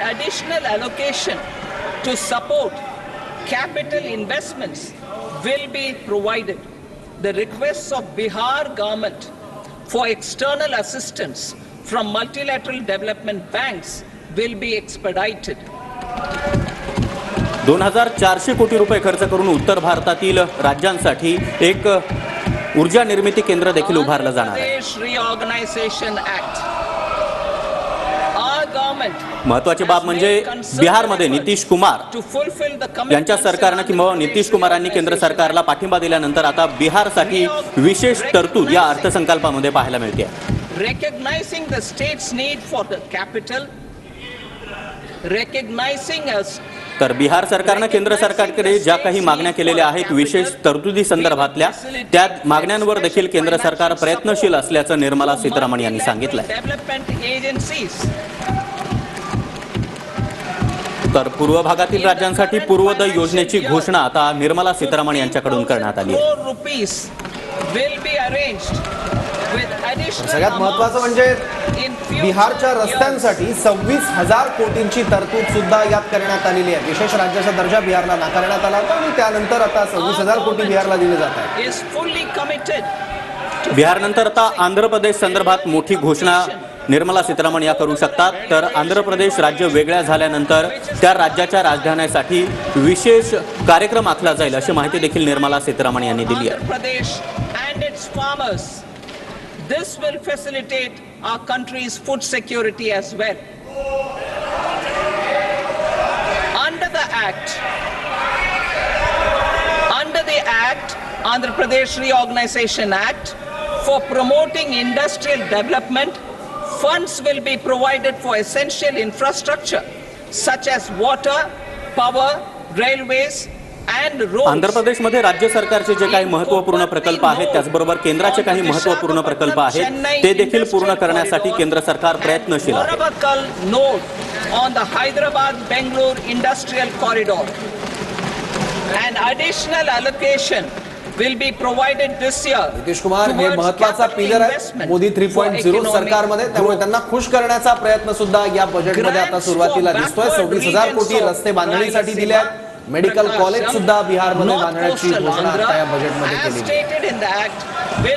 An additional allocation to support capital investments will be provided. The requests of Bihar government for external assistance from multilateral development banks will be expedited. 2400 कोटी रुपये खर्च करून उत्तर भारतातील राज्यांसाठी एक ऊर्जा निर्मिती केंद्र देखील उभारलं जाणार आहे. Reorganization Act. Our government महत्त्वाची बाब म्हणजे बिहारमध्ये नितीश कुमार यांच्या सरकारनं किंवा नितीश कुमारांनी केंद्र सरकारला पाठिंबा दिल्यानंतर आता बिहारसाठी विशेष तरतूद या अर्थसंकल्पामध्ये पाहायला मिळते. Recognizing the state's need for the capital, recognizing us. तर बिहार सरकारनं केंद्र सरकारकडे ज्या काही मागण्या केलेल्या आहेत विशेष तरतुदी संदर्भातल्या त्या मागण्यांवर देखील केंद्र सरकार प्रयत्नशील असल्याचं निर्मला सीतारामन यांनी सांगितलंय. तर पूर्व भागातील राज्यांसाठी पूर्वोदय योजनेची घोषणा आता निर्मला सीतारामन यांच्याकडून करण्यात आली आहे. सगळ्यात महत्त्वाचं म्हणजे बिहारच्या रस्त्यांसाठी 26,000 कोटींची तरतूद सुद्धा यात करण्यात आलेली आहे. विशेष राज्याचा दर्जा बिहारला नाकारण्यात आला होता आणि त्यानंतर आता 26,000 कोटी बिहारला दिले जात आहेत. बिहारनंतर आता आंध्र प्रदेश संदर्भात मोठी घोषणा निर्मला सीतारामन या करू शकतात. तर आंध्र प्रदेश राज्य वेगळ्या झाल्यानंतर त्या राज्याच्या राजधानीसाठी विशेष कार्यक्रम आखला जाईल अशी माहिती देखील निर्मला सीतारामन यांनी दिली आहे. This will facilitate our country's food security as well. Under the Act, Andhra Pradesh Reorganization Act, for promoting industrial development, funds will be provided for essential infrastructure such as water, power, railways, Andhra प्रदेशमध्ये राज्य सरकारचे जे काही महत्त्वपूर्ण प्रकल्प आहेत त्याचबरोबर केंद्राचे काही महत्त्वपूर्ण प्रकल्प आहेत ते देखील पूर्ण करण्यासाठी केंद्र सरकार प्रयत्नशील आहे. On the Hyderabad-Bangalore industrial corridor, an additional allocation will be provided this year. Nitish Kumar हे महत्त्वाचा पिलर आहे मोदी 3.0 सरकारमध्ये, त्यामुळे त्यांना खुश करण्याचा प्रयत्न सुद्धा या बजेटमध्ये आता सुरुवातीला दिसतोय. 26,000 कोटी रस्ते बांधणीसाठी दिले आहेत. मेडिकल कॉलेज सुद्धा बिहारमध्ये बांधण्याची घोषणा आता या बजेटमध्ये केली आहे.